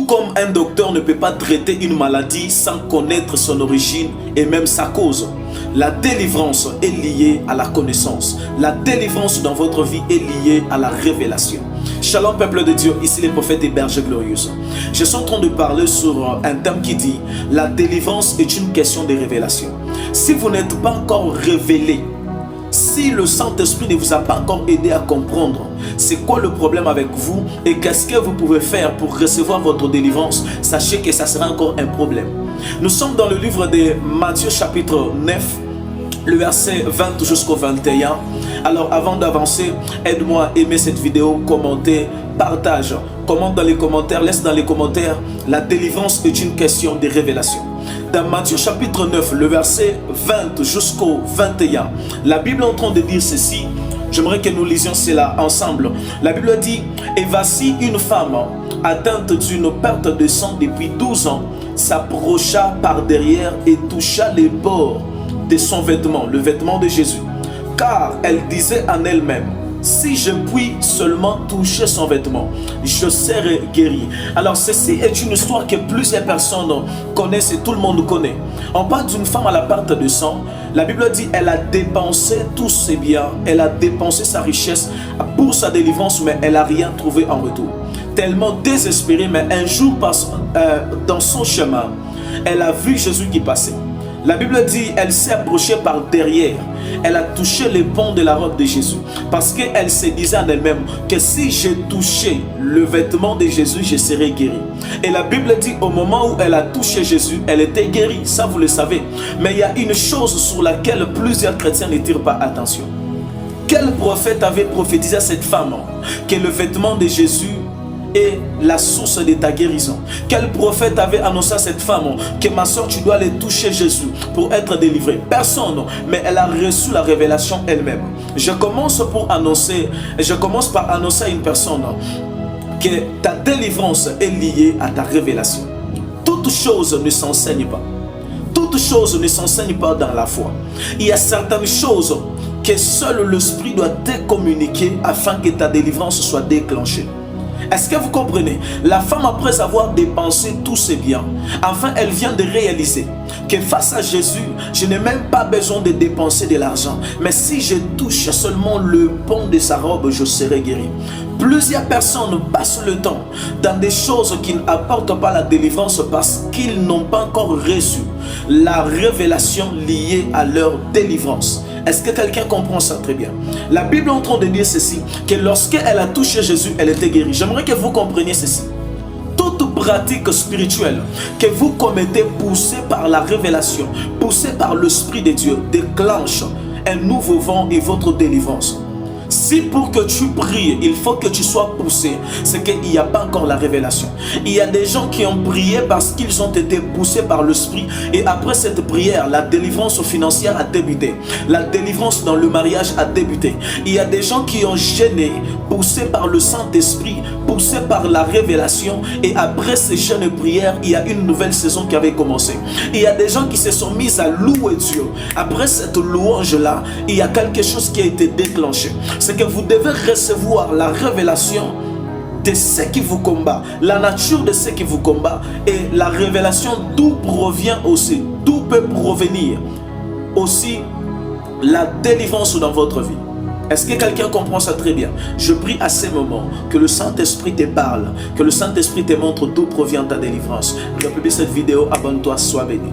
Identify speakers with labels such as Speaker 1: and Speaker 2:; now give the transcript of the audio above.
Speaker 1: Tout comme un docteur ne peut pas traiter une maladie sans connaître son origine et même sa cause. La délivrance est liée à la connaissance. La délivrance dans votre vie est liée à la révélation. Shalom peuple de Dieu, ici les prophètes et bergers glorieux. Je suis en train de parler sur un thème qui dit la délivrance est une question de révélation. Si vous n'êtes pas encore révélé, si le Saint-Esprit ne vous a pas encore aidé à comprendre c'est quoi le problème avec vous et qu'est-ce que vous pouvez faire pour recevoir votre délivrance, sachez que ça sera encore un problème. Nous sommes dans le livre de Matthieu chapitre 9, le verset 20 jusqu'au 21. Alors avant d'avancer, aide-moi à aimer cette vidéo, commenter, partage, commente dans les commentaires, laisse dans les commentaires. La délivrance est une question de révélation. Dans Matthieu chapitre 9, le verset 20 jusqu'au 21, la Bible est en train de dire ceci. J'aimerais que nous lisions cela ensemble. La Bible dit, et voici une femme atteinte d'une perte de sang depuis 12 ans, s'approcha par derrière et toucha les bords de son vêtement, le vêtement de Jésus. Car elle disait en elle-même, si je puis seulement toucher son vêtement, je serai guéri. Alors ceci est une histoire que plusieurs personnes connaissent et tout le monde connaît. On parle d'une femme à la perte de sang. La Bible dit elle a dépensé tous ses biens, elle a dépensé sa richesse pour sa délivrance, mais elle n'a rien trouvé en retour. Tellement désespérée, mais un jour dans son chemin, elle a vu Jésus qui passait. La Bible dit, elle s'est approchée par derrière. Elle a touché les pans de la robe de Jésus. Parce qu'elle se disait en elle-même que si j'ai touché le vêtement de Jésus, je serai guéri. Et la Bible dit, au moment où elle a touché Jésus, elle était guérie. Ça, vous le savez. Mais il y a une chose sur laquelle plusieurs chrétiens ne tirent pas attention. Quel prophète avait prophétisé à cette femme que le vêtement de Jésus est la source de ta guérison? Quel prophète avait annoncé à cette femme que ma soeur, tu dois aller toucher Jésus pour être délivrée? Personne, mais elle a reçu la révélation elle-même. Je commence par annoncer à une personne que ta délivrance est liée à ta révélation. Toute chose ne s'enseigne pas. Toute chose ne s'enseigne pas dans la foi. Il y a certaines choses que seul l'Esprit doit te communiquer afin que ta délivrance soit déclenchée. Est-ce que vous comprenez? La femme, après avoir dépensé tous ses biens, enfin elle vient de réaliser que face à Jésus, je n'ai même pas besoin de dépenser de l'argent. Mais si je touche seulement le pan de sa robe, je serai guéri. Plusieurs personnes passent le temps dans des choses qui n'apportent pas la délivrance parce qu'ils n'ont pas encore reçu la révélation liée à leur délivrance. Est-ce que quelqu'un comprend ça très bien? La Bible est en train de dire ceci, que lorsqu'elle a touché Jésus, elle était guérie. J'aimerais que vous compreniez ceci. Toute pratique spirituelle que vous commettez poussée par la révélation, poussée par l'Esprit de Dieu, déclenche un nouveau vent et votre délivrance. Si pour que tu pries, il faut que tu sois poussé, c'est qu'il n'y a pas encore la révélation. Il y a des gens qui ont prié parce qu'ils ont été poussés par l'Esprit et après cette prière, la délivrance financière a débuté. La délivrance dans le mariage a débuté. Il y a des gens qui ont gêné, poussés par le Saint-Esprit, poussés par la révélation et après ces jeûnes prières, il y a une nouvelle saison qui avait commencé. Il y a des gens qui se sont mis à louer Dieu. Après cette louange-là, il y a quelque chose qui a été déclenché. C'est que vous devez recevoir la révélation de ce qui vous combat, la nature de ce qui vous combat et la révélation d'où provient aussi, d'où peut provenir aussi la délivrance dans votre vie. Est-ce que quelqu'un comprend ça très bien? Je prie à ces moments que le Saint-Esprit te parle, que le Saint-Esprit te montre d'où provient ta délivrance. Pour publier cette vidéo, abonne-toi, sois béni.